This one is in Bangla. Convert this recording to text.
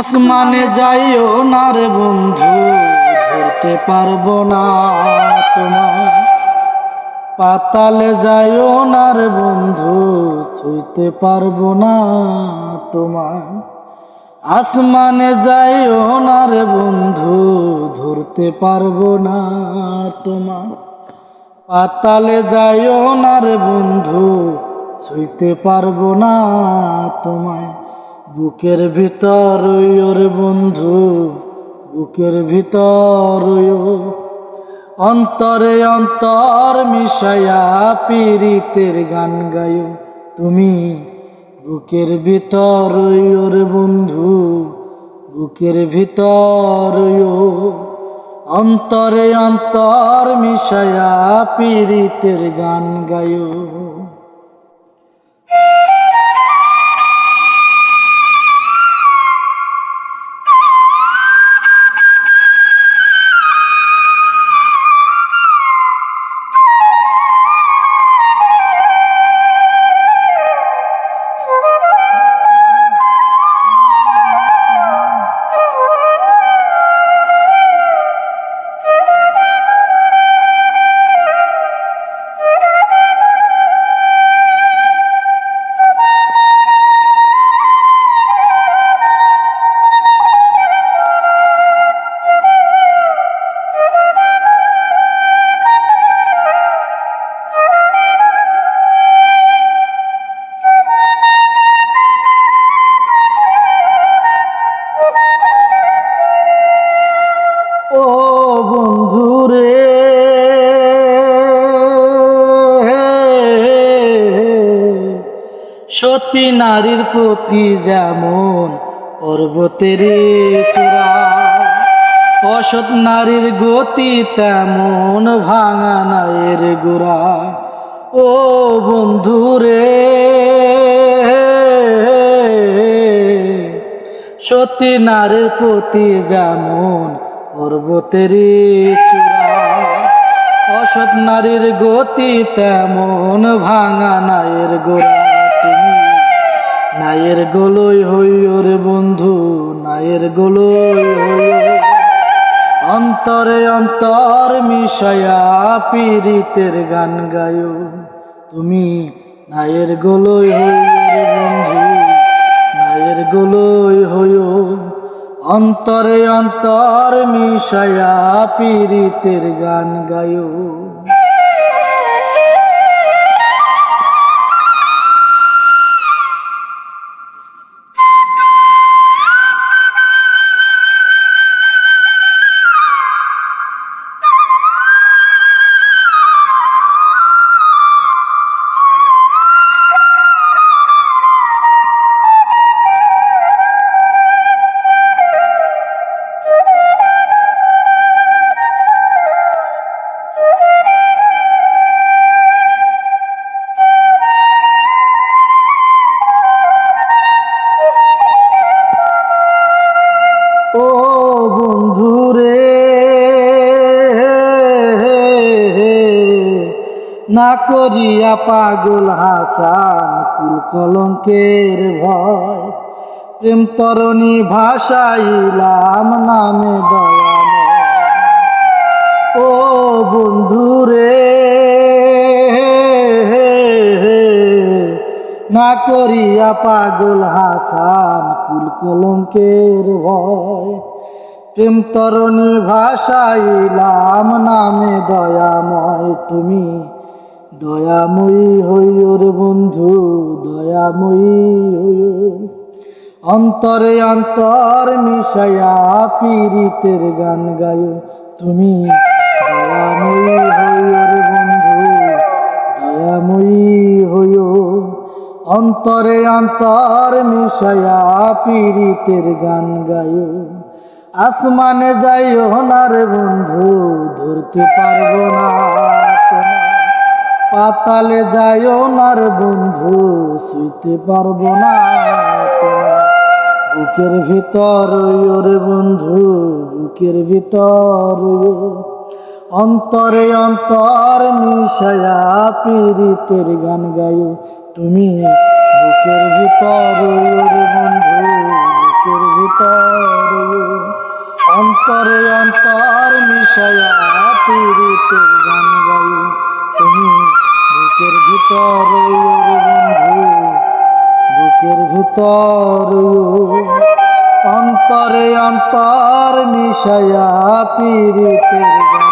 আসমানে যাইও না রে বন্ধু, ধরতে পারবো না তোমায়। পাতালে যাইও না রে বন্ধু, ছুঁইতে পারবো না তোমায়। আসমানে যাইও না রে বন্ধু, ধরতে পারবো না তোমায়। পাতালে যাইও না রে বন্ধু, ছুঁইতে পারবো না তোমায়। বুকের ভিতর রে বন্ধু, বুকের ভিতর অন্তরে অন্তর মিশায়া পীরিতের গান গায়ো তুমি। বুকের ভিতর রে বন্ধু, বুকের ভিতর অন্তরে অন্তর মিশায়া পীরিতের গান গায়ো। ও বন্ধুরে, সতী নারীর প্রতি যেমন পর্বতের চূড়া, অসৎ নারীর গতি তেমন ভাঙা নায়ের গোড়া। ও বন্ধুরে, সতী নারীর প্রতি যেমন পর্বতের চূড়া, অসৎ নারীর গতি তেমন ভাঙা নায়ের গোড়া। তুমি নায়ের গোলই হইও রে বন্ধু, নায়ের গোলই হইও অন্তরে অন্তর মিশায়া পীরিতের গান গায়ো তুমি। নায়ের গোলই হইও রে বন্ধু, নায়ের গোলই হইও অন্তরে অন্তর মিশায়া পীরিতের গান গায়ো। ও বন্ধুরে, না করিয়া পাগল হাসান কুল কলঙ্কের ভয়, প্রেম তরণী ভাসাইলাম নামে দয়াময়। ও বন্ধুরে, না করিয়া পাগল হাসান কুল কলঙ্কের ভয়, প্রেম তরণী ভাসাইলাম নামে দয়াময়। তুমি দয়াময়ী হইও রে বন্ধু, দয়াময়ী হইও অন্তরে অন্তর মিশায়া পীরিতের গান গায়ো তুমি। দয়াময়ী হইও রে বন্ধু, দয়াময়ী হইও অন্তরে অন্তর মিশায়া পীরিতের গান গায়ো। আসমানে যাইও না রে বন্ধু, ধরতে পারবো না তোমায়। পাতালে যাইও না রে বন্ধু, ছুঁইতে পারবো না তোমায়। বুকের ভিতর রে বন্ধু, বুকের ভিতর অন্তরে অন্তর মিশায়া পীরিতের গান গায়ো তুমি। বুকের ভিতর রে বন্ধু, বুকের ভিতর অন্তরে অন্তর মিশায়া পীড়িতের গান গাই তুমি বুকের ভিতর বন্ধু বুকের ভিতর অন্তরে অন্তর মিশায়া পীড়িতের গান